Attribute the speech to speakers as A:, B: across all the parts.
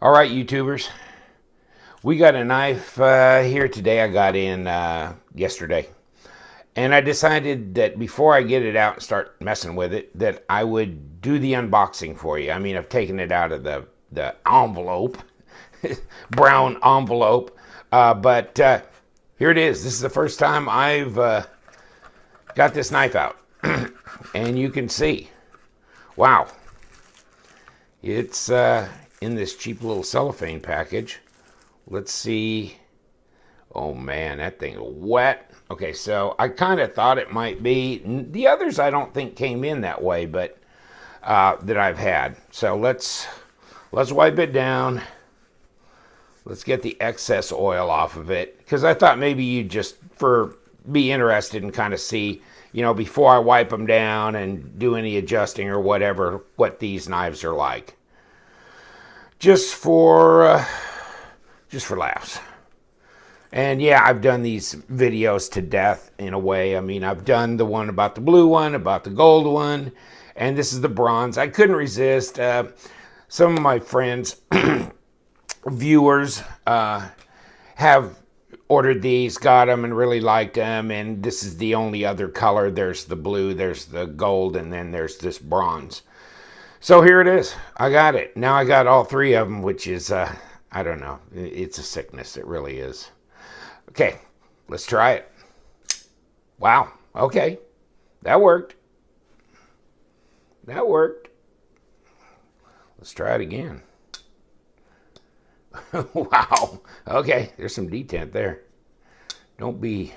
A: All right, YouTubers, we got a knife here today. I got in yesterday, and I decided that before I get it out and start messing with it, that I would do the unboxing for you. I mean, I've taken it out of the envelope, brown envelope, but here it is. This is the first time I've got this knife out, and you can see, wow, it's in this cheap little cellophane package. Let's see. Oh man, that thing is wet. Okay, so I kind of thought it might be. The others I don't think came in that way, but that I've had. So let's wipe it down. Let's get the excess oil off of it, because I thought maybe you'd just be interested and kind of see, you know, before I wipe them down and do any adjusting or whatever, what these knives are like. Just for laughs. And yeah, I've done these videos to death in a way. I mean, I've done the one about the blue one, about the gold one, and this is the bronze. I couldn't resist. Some of my friends, viewers, have ordered these, got them, and really liked them. And this is the only other color. There's the blue, there's the gold, and then there's this bronze. So here it is. I got it. Now I got all three of them, which is, I don't know. It's a sickness. It really is. Okay, let's try it. Wow. Okay. That worked. That worked. Let's try it again. Wow. Okay, there's some detent there. Don't be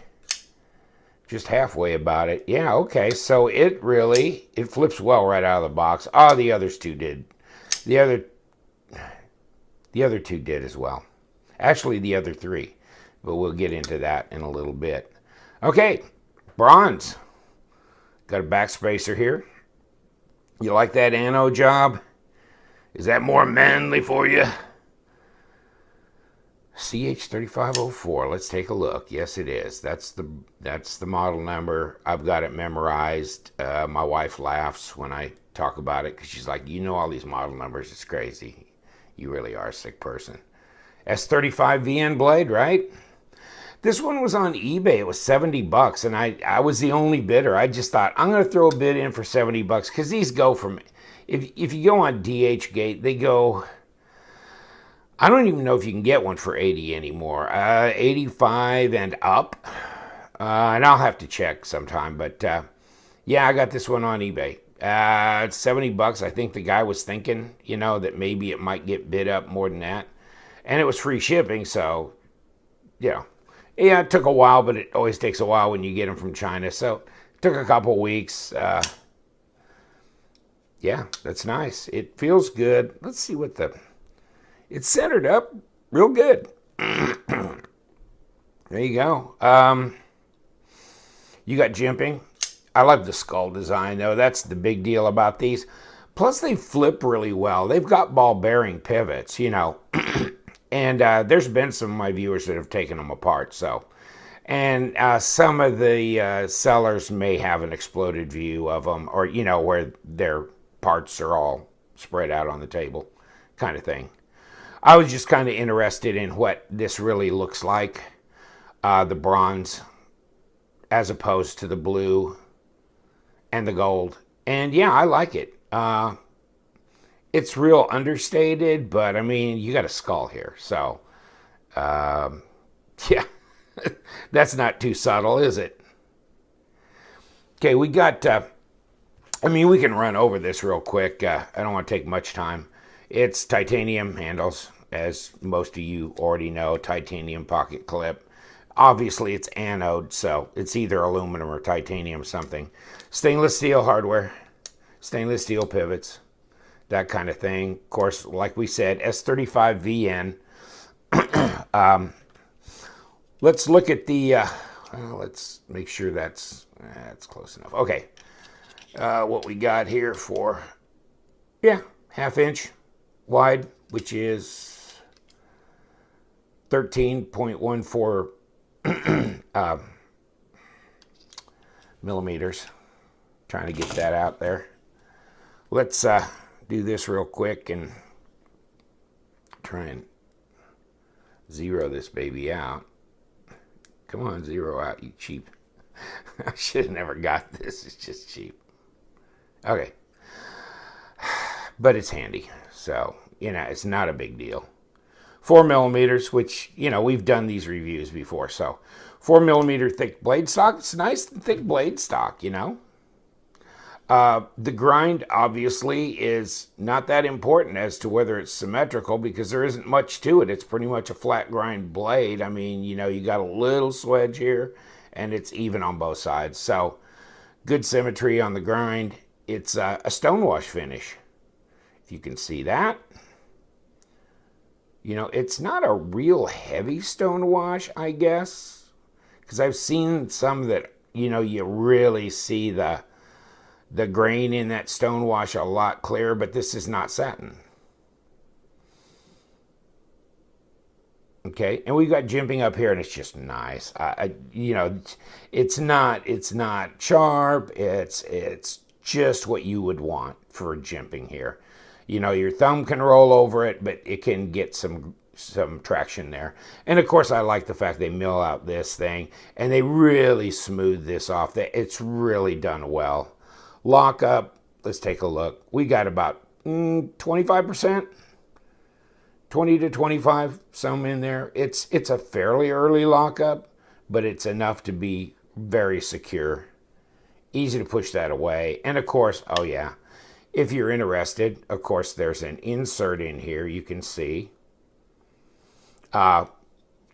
A: just halfway about it. Yeah, okay, so it flips well right out of the box. Oh, the others two did. The other two did as well. Actually, the other three, but we'll get into that in a little bit. Okay, bronze. Got a backspacer here. You like that anode job? Is that more manly for you? CH3504. Let's take a look. Yes, it is. That's the model number. I've got it memorized. My wife laughs when I talk about it because she's like, "You know all these model numbers. It's crazy. You really are a sick person." S35VN blade, right? This one was on eBay. It was $70, and I was the only bidder. I just thought I'm going to throw a bid in for $70 because these go from, if you go on DHgate, they go. I don't even know if you can get one for 80 anymore. 85 and up. And I'll have to check sometime. But yeah, I got this one on eBay. It's $70. I think the guy was thinking, you know, that maybe it might get bid up more than that. And it was free shipping, so, you know. Yeah, it took a while, but it always takes a while when you get them from China. So it took a couple weeks. Yeah, that's nice. It feels good. Let's see what it's centered up real good. There you go. You got jimping. I love the skull design, though. That's the big deal about these. Plus, they flip really well. They've got ball bearing pivots, you know. And there's been some of my viewers that have taken them apart. So, and some of the sellers may have an exploded view of them, or, you know, where their parts are all spread out on the table kind of thing. I was just kind of interested in what this really looks like, the bronze, as opposed to the blue and the gold. And yeah, I like it. It's real understated, but I mean, you got a skull here. So, yeah, that's not too subtle, is it? Okay, we got, I mean, we can run over this real quick. I don't want to take much time. It's titanium handles, as most of you already know, titanium pocket clip. Obviously, it's anode, so it's either aluminum or titanium something. Stainless steel hardware, stainless steel pivots, that kind of thing. Of course, like we said, S35VN. Let's look at the, let's make sure that's close enough. Okay, what we got here for, yeah, 1/2 inch wide, which is 13.14 millimeters. Trying to get that out there. Let's do this real quick and try and zero this baby out. Come on, zero out, you cheap. I should have never got this. It's just cheap. Okay. But it's handy. So, it's not a big deal. 4 millimeters, which, we've done these reviews before. So, 4 millimeter thick blade stock. It's nice thick blade stock, The grind, obviously, is not that important as to whether it's symmetrical because there isn't much to it. It's pretty much a flat grind blade. I mean, you got a little swedge here, and it's even on both sides. So, good symmetry on the grind. It's a stonewash finish. If you can see that. It's not a real heavy stonewash, I guess. Because I've seen some that, you really see the grain in that stonewash a lot clearer, but this is not satin. Okay, and we've got jimping up here, and it's just nice. It's not sharp. It's just what you would want for jimping here. Your thumb can roll over it, but it can get some traction there. And of course, I like the fact they mill out this thing, and they really smooth this off. It's really done well. Lock up, let's take a look. We got about 25%, 20 to 25, some in there. It's a fairly early lockup, but it's enough to be very secure. Easy to push that away. And of course, oh yeah, if you're interested, of course, there's an insert in here you can see for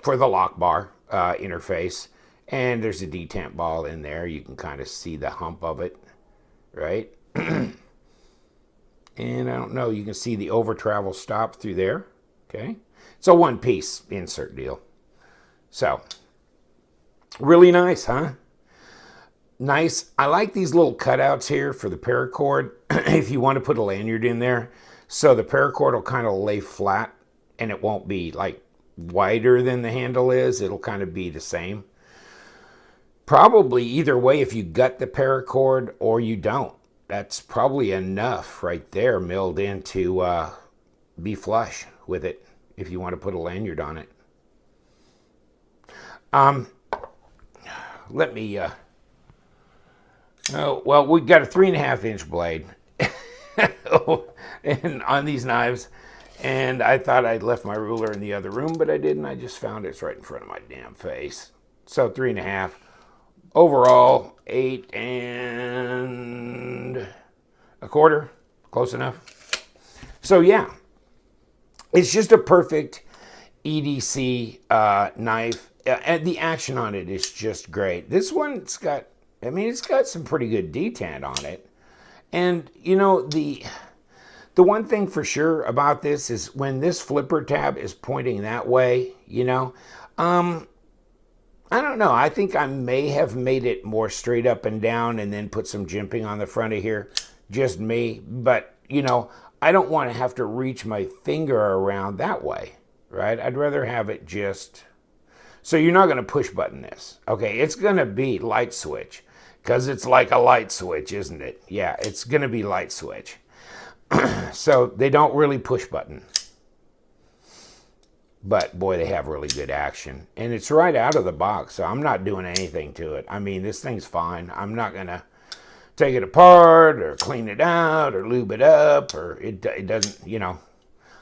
A: the lock bar interface. And there's a detent ball in there. You can kind of see the hump of it, right? And I don't know, you can see the over travel stop through there, okay? It's a one-piece insert deal. So, really nice, huh? Nice. I like these little cutouts here for the paracord if you want to put a lanyard in there. So the paracord will kind of lay flat and it won't be like wider than the handle is. It'll kind of be the same. Probably either way, if you gut the paracord or you don't, that's probably enough right there milled in to be flush with it if you want to put a lanyard on it. Let me... Oh, well, we got a 3.5-inch blade and on these knives, and I thought I'd left my ruler in the other room, but I didn't. I just found it's right in front of my damn face. So 3.5. Overall, 8 1/4. Close enough. So yeah, it's just a perfect EDC knife, and the action on it is just great. This one's got. It's got some pretty good detent on it. And, the one thing for sure about this is when this flipper tab is pointing that way, I don't know. I think I may have made it more straight up and down and then put some jimping on the front of here. Just me. But, I don't want to have to reach my finger around that way, right? I'd rather have it just... So you're not going to push button this. Okay, it's going to be light switch. Because it's like a light switch, isn't it? Yeah, it's going to be light switch. So they don't really push button. But boy, they have really good action. And it's right out of the box, so I'm not doing anything to it. This thing's fine. I'm not going to take it apart or clean it out or lube it up. Or it doesn't,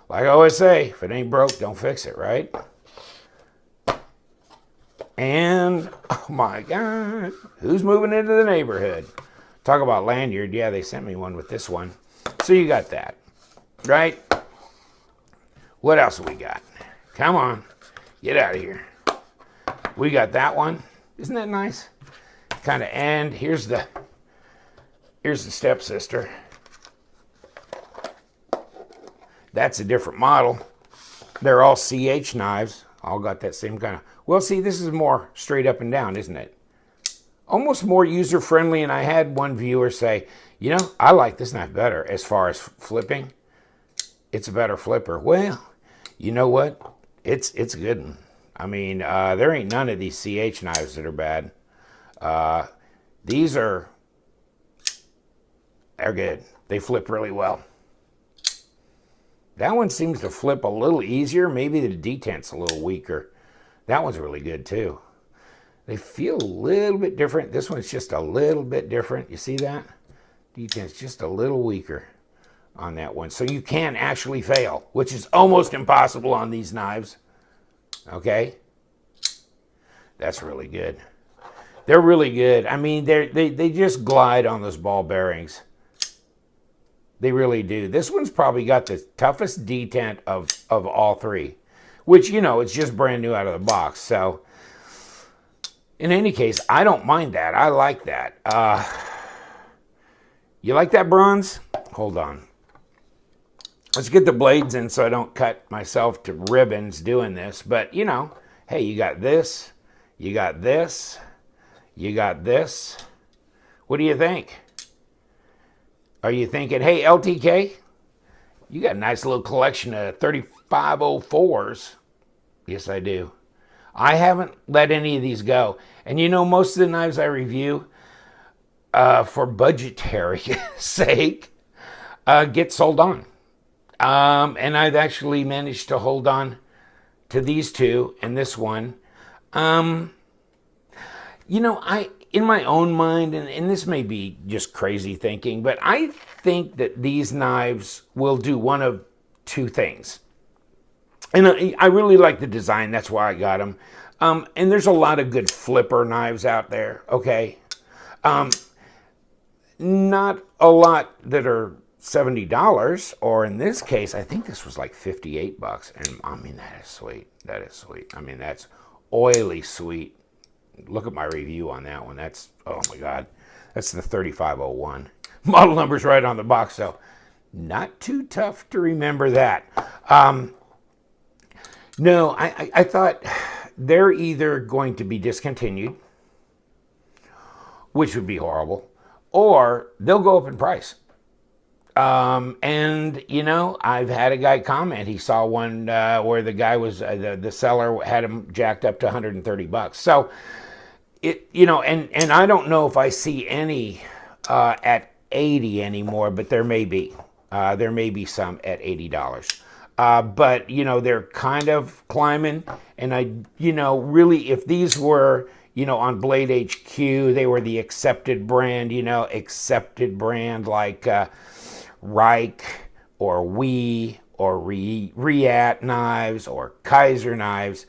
A: like I always say, if it ain't broke, don't fix it, right? And, oh my God, who's moving into the neighborhood? Talk about lanyard. Yeah, they sent me one with this one. So you got that, right? What else we got? Come on, get out of here. We got that one. Isn't that nice? Kind of end. Here's the stepsister. That's a different model. They're all CH knives. All got that same kind of... Well, see, this is more straight up and down, isn't it? Almost more user-friendly, and I had one viewer say, I like this knife better as far as flipping. It's a better flipper. Well, you know what? It's a good one. There ain't none of these CH knives that are bad. These are... They're good. They flip really well. That one seems to flip a little easier. Maybe the detent's a little weaker. That one's really good too. They feel a little bit different. This one's just a little bit different. You see that? Detent's just a little weaker on that one. So you can actually fail, which is almost impossible on these knives. Okay? That's really good. They're really good. I mean, they just glide on those ball bearings. They really do. This one's probably got the toughest detent of all three, which, you know, it's just brand new out of the box. So, in any case, I don't mind that. I like that. You like that bronze? Hold on. Let's get the blades in so I don't cut myself to ribbons doing this. But, you know, hey, you got this. You got this. You got this. What do you think? Are you thinking, hey, LTK, you got a nice little collection of 3504s? Yes, I do. I haven't let any of these go. And you know, most of the knives I review, for budgetary sake, get sold on. And I've actually managed to hold on to these two and this one. You know, in my own mind, and this may be just crazy thinking, but I think that these knives will do one of two things. And I really like the design. That's why I got them. And there's a lot of good flipper knives out there, okay? Not a lot that are $70, or in this case, I think this was like $58. And I mean, that is sweet. That is sweet. I mean, that's oily sweet. Look at my review on that one. That's, oh my God, that's the 3501. Model number's right on the box, so not too tough to remember that. No, I thought they're either going to be discontinued, which would be horrible, or they'll go up in price. And, you know, I've had a guy comment. He saw one where the guy was, the seller had him jacked up to $130. So, you know, and I don't know if I see any at 80 anymore, but there may be. There may be some at $80. But, you know, they're kind of climbing. And you know, really, if these were, you know, on Blade HQ, they were the accepted brand, you know, accepted brand like Reich or Wee or Riat knives or Kaiser knives.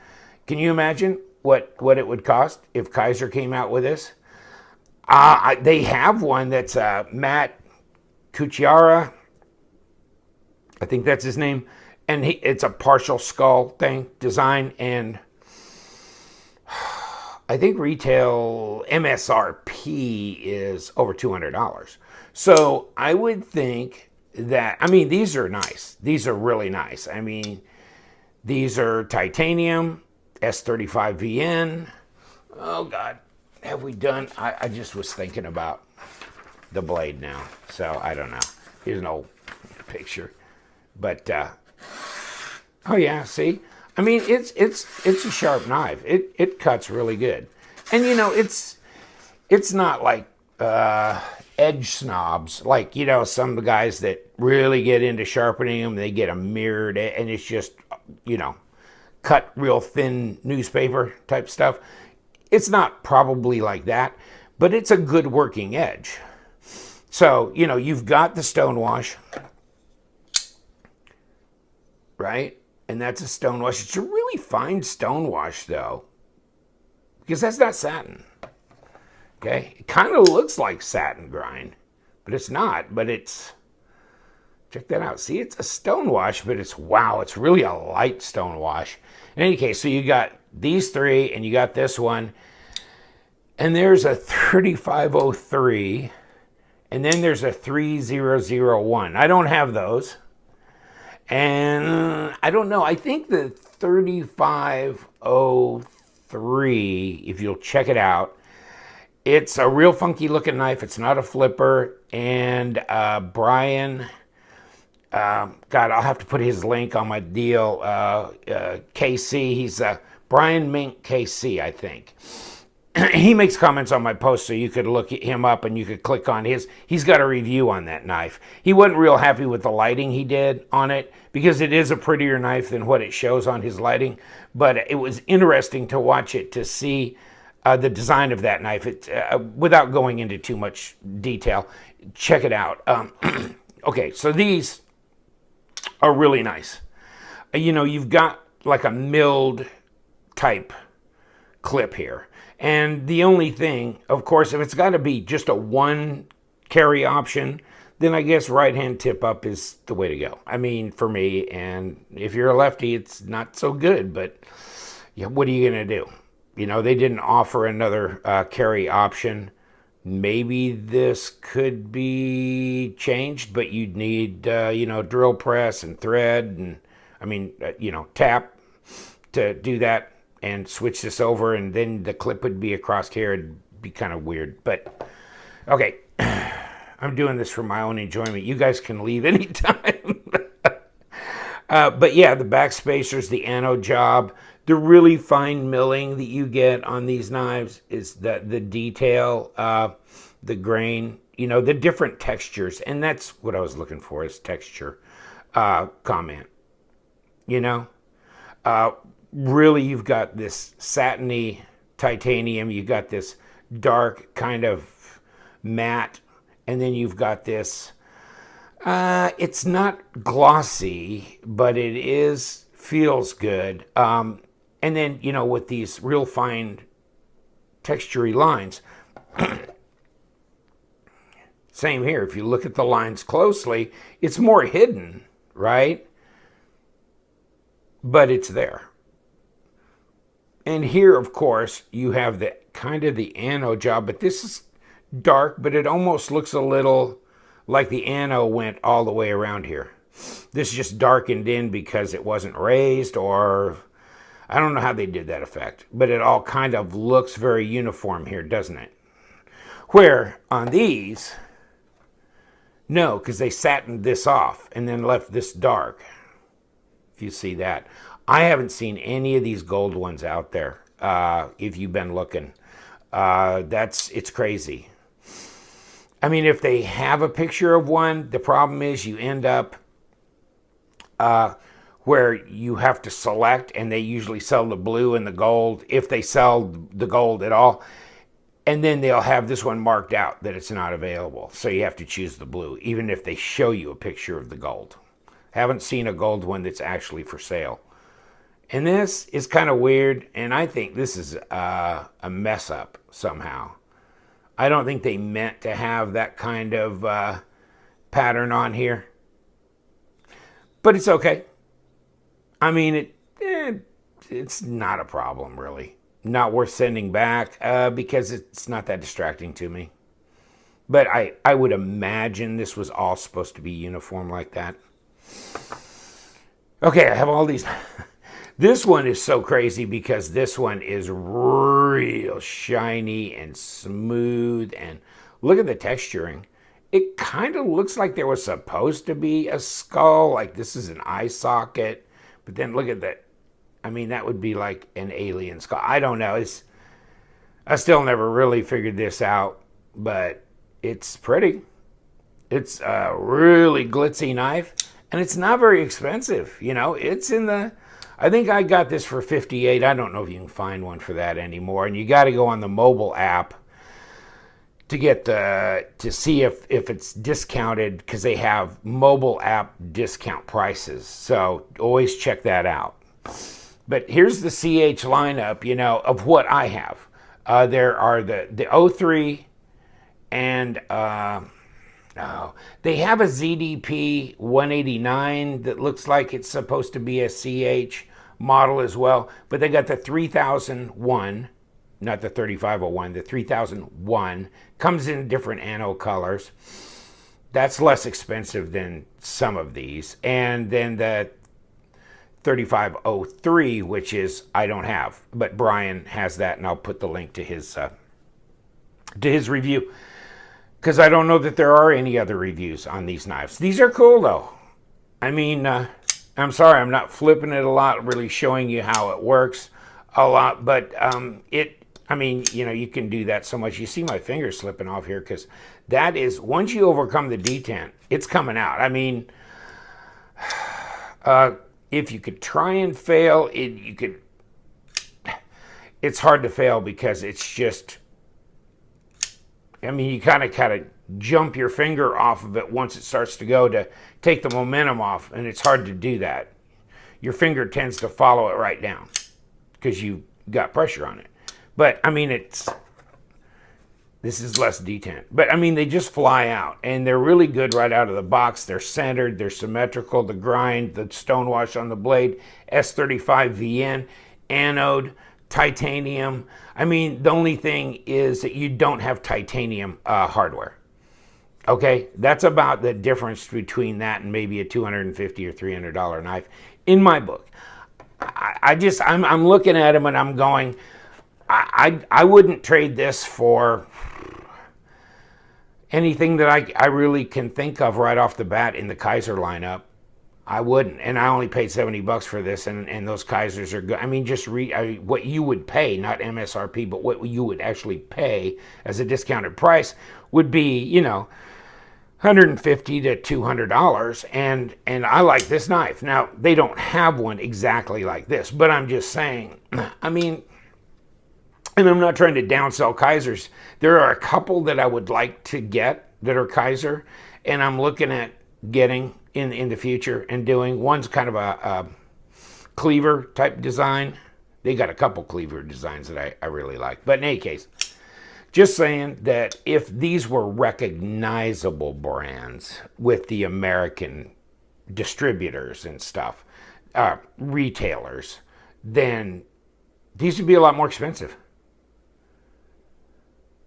A: Can you imagine what it would cost if Kaiser came out with this? They have one that's Matt Kuchara. I think that's his name. And it's a partial skull thing, design, and I think retail MSRP is over $200. So I would think that, I mean, these are nice. These are really nice. I mean, these are titanium, S35VN. Oh, God. Have we done? I just was thinking about the blade now. So I don't know. Here's an old picture. But, oh, yeah, see? I mean, it's a sharp knife. It cuts really good. And, you know, it's not like edge snobs. Like, you know, some of the guys that really get into sharpening them, they get a mirrored, and it's just, you know, cut real thin newspaper type stuff. It's not probably like that, but it's a good working edge. So, you know, you've got the stonewash, right? And that's a stonewash. It's a really fine stonewash, though, because that's not satin. Okay? It kind of looks like satin grind, but it's not. But it's, check that out. See, it's a stonewash, but it's, wow, it's really a light stonewash. In any case, so you got these three, and you got this one, and there's a 3503, and then there's a 3001. I don't have those. And I don't know, I think the 3503, if you'll check it out, it's a real funky looking knife. It's not a flipper. And Brian, God, I'll have to put his link on my deal. KC, he's Brian Mink KC, I think. he makes comments on my post, so you could look him up and you could click on his. He's got a review on that knife. He wasn't real happy with the lighting he did on it because it is a prettier knife than what it shows on his lighting. But it was interesting to watch it to see the design of that knife. Without going into too much detail, check it out. Okay, so these are really nice. You know, you've got like a milled type clip here. And the only thing, of course, if it's got to be just a one carry option, then I guess right-hand tip up is the way to go. I mean, for me, and if you're a lefty, it's not so good, but yeah, what are you going to do? You know, they didn't offer another carry option. Maybe this could be changed, but you'd need, you know, drill press and thread and, I mean, you know, tap to do that and switch this over, and then the clip would be across here. It'd be kind of weird, but okay. I'm doing this for my own enjoyment. You guys can leave anytime. But yeah, the back spacers, the anode job, the really fine milling that you get on these knives is the detail, the grain, you know, the different textures. And that's what I was looking for, is texture comment, you know. Really, you've got this satiny titanium, you've got this dark kind of matte, and then you've got this, it's not glossy, but it feels good. And then, you know, with these real fine textury lines, same here. If you look at the lines closely, it's more hidden, right? But it's there. And here, of course, you have the kind of the anode job, but this is dark, but it almost looks a little like the anode went all the way around here. This just darkened in because it wasn't raised, or I don't know how they did that effect, but it all kind of looks very uniform here, doesn't it? Where on these, no, because they satined this off and then left this dark. If you see that. I haven't seen any of these gold ones out there. If you've been looking, it's crazy. I mean, if they have a picture of one, the problem is you end up where you have to select, and they usually sell the blue and the gold, if they sell the gold at all. And then they'll have this one marked out that it's not available. So you have to choose the blue, even if they show you a picture of the gold. Haven't seen a gold one that's actually for sale. And this is kind of weird, and I think this is a mess up somehow. I don't think they meant to have that kind of pattern on here. But it's okay. I mean, it's not a problem, really. Not worth sending back because it's not that distracting to me. But I would imagine this was all supposed to be uniform like that. Okay, I have all these. This one is so crazy because this one is real shiny and smooth. And look at the texturing. It kind of looks like there was supposed to be a skull. Like this is an eye socket. But then look at that. I mean, that would be like an alien skull. I don't know. I still never really figured this out. But it's pretty. It's a really glitzy knife. And it's not very expensive. You know, it's in the... I think I got this for $58. I don't know if you can find one for that anymore. And you got to go on the mobile app to get to see if it's discounted, because they have mobile app discount prices. So always check that out. But here's the CH lineup, you know, of what I have. There are the 03 and they have a ZDP 189 that looks like it's supposed to be a CH model as well, but they got the 3001, not the 3501, the 3001, comes in different anode colors. That's less expensive than some of these. And then the 3503, which is, I don't have, but Brian has that, and I'll put the link to his review, because I don't know that there are any other reviews on these knives. These are cool, though. I mean, I'm sorry, I'm not flipping it a lot, really showing you how it works a lot, but I mean, you know, you can do that so much. You see my fingers slipping off here because that is, once you overcome the detent, it's coming out. I mean, if you could try and fail, it's hard to fail because it's just, I mean, you kind of jump your finger off of it once it starts to go to take the momentum off, and it's hard to do that. Your finger tends to follow it right down because you got pressure on it. But I mean, this is less detent. But I mean, they just fly out, and they're really good right out of the box. They're centered, they're symmetrical, the grind, the stonewash on the blade, S35VN, anode, titanium. I mean, the only thing is that you don't have titanium hardware. Okay, that's about the difference between that and maybe a $250 or $300 knife in my book. I'm looking at them and I'm going, I wouldn't trade this for anything that I really can think of right off the bat in the Kaiser lineup. I wouldn't, and I only paid $70 for this, and those Kaisers are good. I mean, just what you would pay, not MSRP, but what you would actually pay as a discounted price would be, you know, $150 to $200, and I like this knife. Now, they don't have one exactly like this, but I'm just saying, I mean, and I'm not trying to downsell Kaisers. There are a couple that I would like to get that are Kaiser, and I'm looking at getting in the future and doing. One's kind of a cleaver type design. They got a couple cleaver designs that I really like. But in any case, just saying that if these were recognizable brands with the American distributors and stuff, retailers, then these would be a lot more expensive.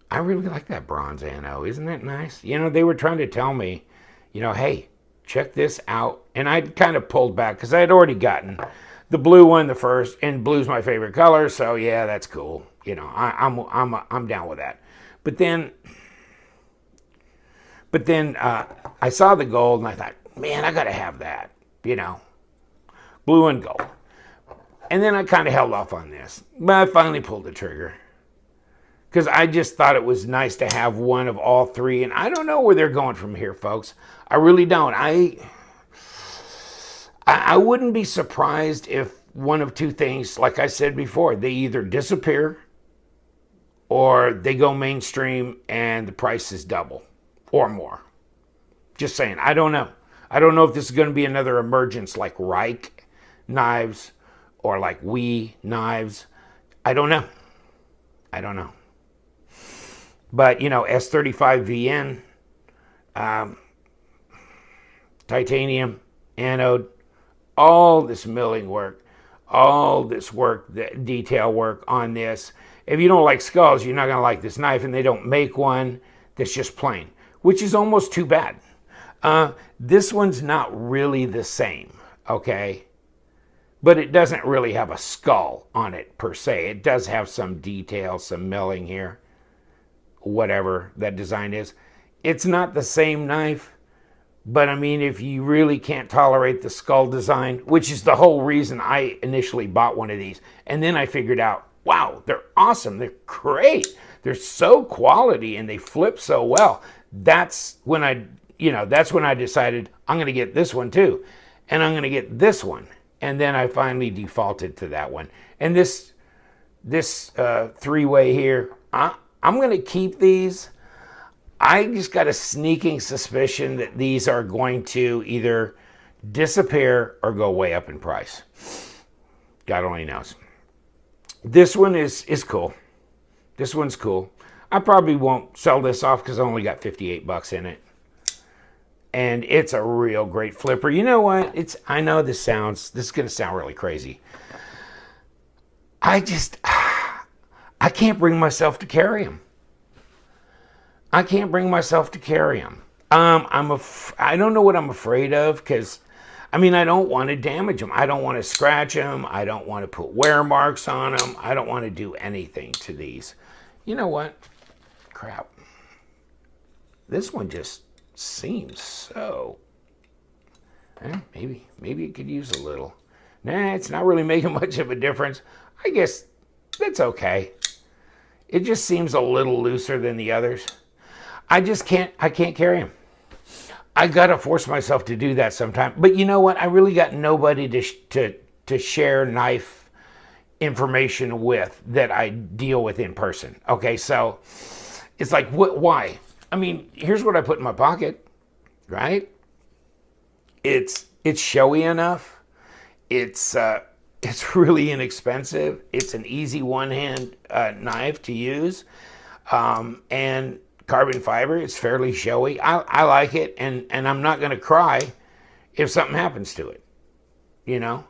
A: I really like that bronze ano. Isn't that nice? You know, they were trying to tell me, you know, hey, check this out. And I kind of pulled back because I had already gotten the blue one the first, and blue's my favorite color. So yeah, that's cool. You know, I'm down with that. But then I saw the gold and I thought, man, I gotta have that. You know, blue and gold. And then I kind of held off on this, but I finally pulled the trigger because I just thought it was nice to have one of all three. And I don't know where they're going from here, folks. I really don't. I wouldn't be surprised if one of two things, like I said before, they either disappear or they go mainstream and the price is double or more. Just saying. I don't know. I don't know if this is going to be another emergence like Reich knives or like WE knives. I don't know. But, you know, S35VN, titanium, anode, all this milling work, all this work, the detail work on this. If you don't like skulls, you're not going to like this knife, and they don't make one that's just plain, which is almost too bad. This one's not really the same, okay? But it doesn't really have a skull on it per se. It does have some detail, some milling here, whatever that design is. It's not the same knife, but I mean, if you really can't tolerate the skull design, which is the whole reason I initially bought one of these, and then I figured out, wow, they're awesome, they're great, they're so quality, and they flip so well. That's when I decided I'm going to get this one too, and I'm going to get this one, and then I finally defaulted to that one. And this three-way here, I'm going to keep these. I just got a sneaking suspicion that these are going to either disappear or go way up in price. God only knows. This one is cool. This one's cool. I probably won't sell this off because I only got $58 in it. And it's a real great flipper. You know what? I know this is going to sound really crazy. I can't bring myself to carry them. I can't bring myself to carry them. I don't know what I'm afraid of because, I mean, I don't want to damage them. I don't want to scratch them. I don't want to put wear marks on them. I don't want to do anything to these. You know what? Crap. This one just seems so... maybe it could use a little. Nah, it's not really making much of a difference. I guess that's okay. It just seems a little looser than the others. I can't carry them. I gotta force myself to do that sometime. But you know what? I really got nobody to share knife information with that I deal with in person. Okay, so it's like, why? I mean, here's what I put in my pocket, right? It's showy enough. It's really inexpensive. It's an easy one-hand knife to use, and carbon fiber. It's fairly showy. I like it, and I'm not going to cry if something happens to it, you know,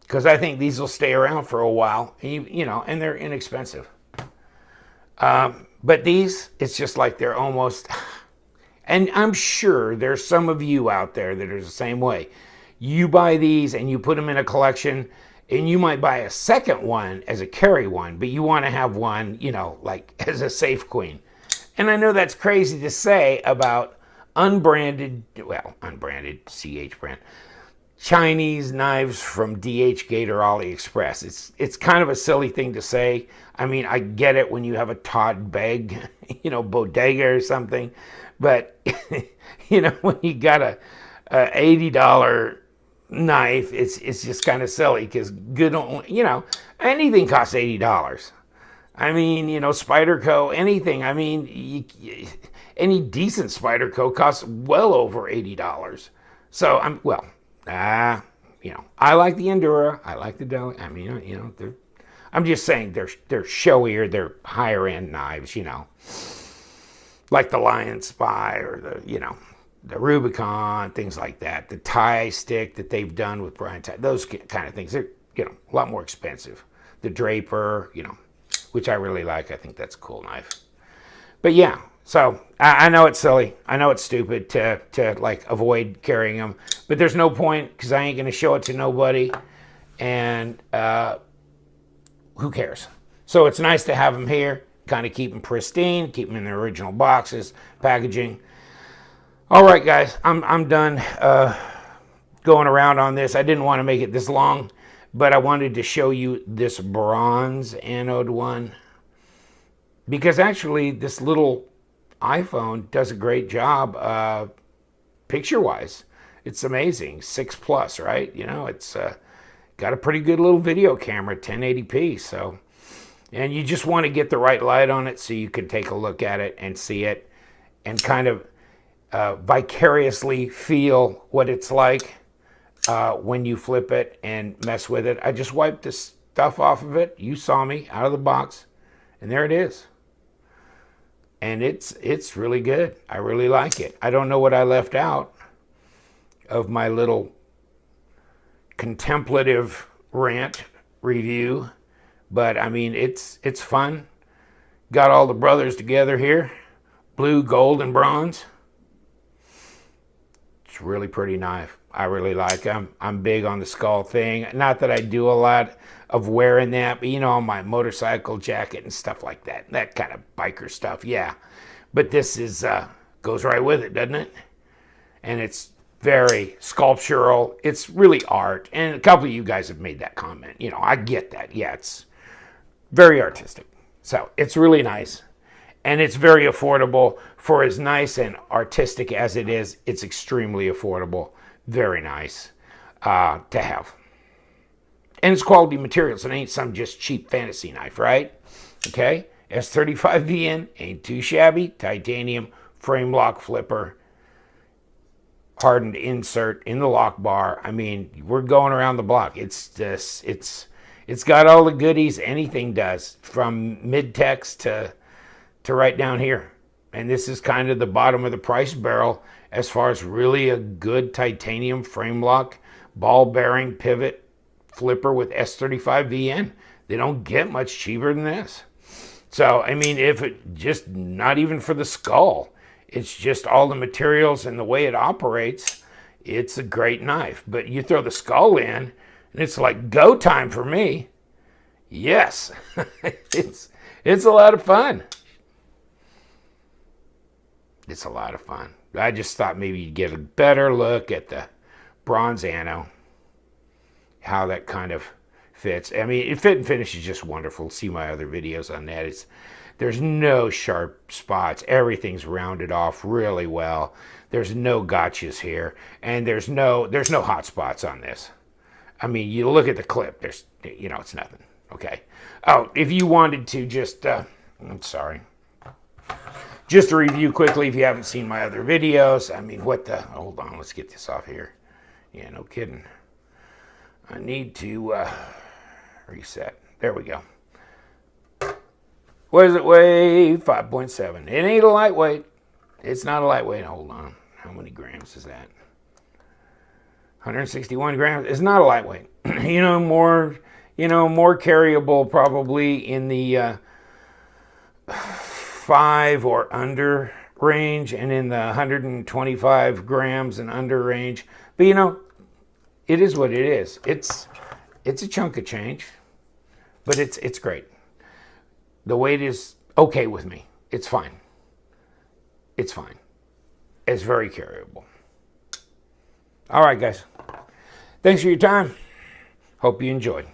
A: because I think these will stay around for a while, and you know, and they're inexpensive. But these, it's just like they're almost, and I'm sure there's some of you out there that are the same way. You buy these and you put them in a collection, and you might buy a second one as a carry one, but you want to have one, you know, like as a safe queen. And I know that's crazy to say about unbranded CH brand, Chinese knives from DH Gate or AliExpress. It's kind of a silly thing to say. I mean, I get it when you have a Todd Begg, you know, bodega or something, but you know, when you got a $80 knife, it's just kind of silly because you know, anything costs $80. I mean, you know, Spyderco, anything. I mean, any decent Spyderco costs well over $80. So you know, I like the Endura. I like the Deli. I mean, you know, I'm just saying they're showier. They're higher end knives. You know, like the Lion Spy or the Rubicon, things like that. The tie stick that they've done with Brian Tie, those kind of things. They're, you know, a lot more expensive. The Draper, you know, which I really like. I think that's a cool knife. But yeah, so I know it's silly. I know it's stupid to like avoid carrying them, but there's no point because I ain't gonna show it to nobody, and who cares? So it's nice to have them here. Kind of keep them pristine, keep them in their original boxes, packaging. All right, guys, I'm done going around on this. I didn't want to make it this long, but I wanted to show you this bronze anode one because actually this little iPhone does a great job picture-wise. It's amazing, 6 plus, right? You know, it's got a pretty good little video camera, 1080p. So, and you just want to get the right light on it so you can take a look at it and see it and kind of vicariously feel what it's like when you flip it and mess with it. I just wiped this stuff off of it. You saw me out of the box, and there it is. And it's really good. I really like it. I don't know what I left out of my little contemplative rant review, but I mean, it's fun. Got all the brothers together here, blue, gold, and bronze. It's a really pretty knife. I really like them. I'm big on the skull thing. Not that I do a lot of wearing that, but you know, my motorcycle jacket and stuff like that. That kind of biker stuff, yeah. But this is goes right with it, doesn't it? And it's very sculptural. It's really art. And a couple of you guys have made that comment. You know, I get that. Yeah, it's very artistic. So it's really nice. And it's very affordable. For as nice and artistic as it is, it's extremely affordable. Very nice to have. And it's quality materials. It ain't some just cheap fantasy knife, right? Okay? S35VN ain't too shabby. Titanium frame lock flipper. Hardened insert in the lock bar. I mean, we're going around the block. It's got all the goodies anything does, from mid-tex to right down here. And this is kind of the bottom of the price barrel as far as really a good titanium frame lock, ball bearing pivot flipper with S35VN. They don't get much cheaper than this. So, I mean, if it just, not even for the skull, it's just all the materials and the way it operates, it's a great knife. But you throw the skull in, and it's like go time for me. Yes, it's a lot of fun. It's a lot of fun. I just thought maybe you'd get a better look at the bronze ano, how that kind of fits. I mean, fit and finish is just wonderful. See my other videos on that. There's no sharp spots. Everything's rounded off really well. There's no gotchas here, and there's no hot spots on this. I mean, you look at the clip. There's, it's nothing. Okay. Oh, if you wanted to just, I'm sorry. Just to review quickly, if you haven't seen my other videos, I mean, hold on, let's get this off here. Yeah, no kidding. I need to reset. There we go. What does it weigh? 5.7. It ain't a lightweight. It's not a lightweight. Hold on. How many grams is that? 161 grams. It's not a lightweight. More carryable probably in the 5 or under range, and in the 125 grams and under range. But it is what it is. It's a chunk of change, but it's great. The weight is okay with me. It's fine. It's fine. It's very carryable. All right, guys. Thanks for your time. Hope you enjoyed.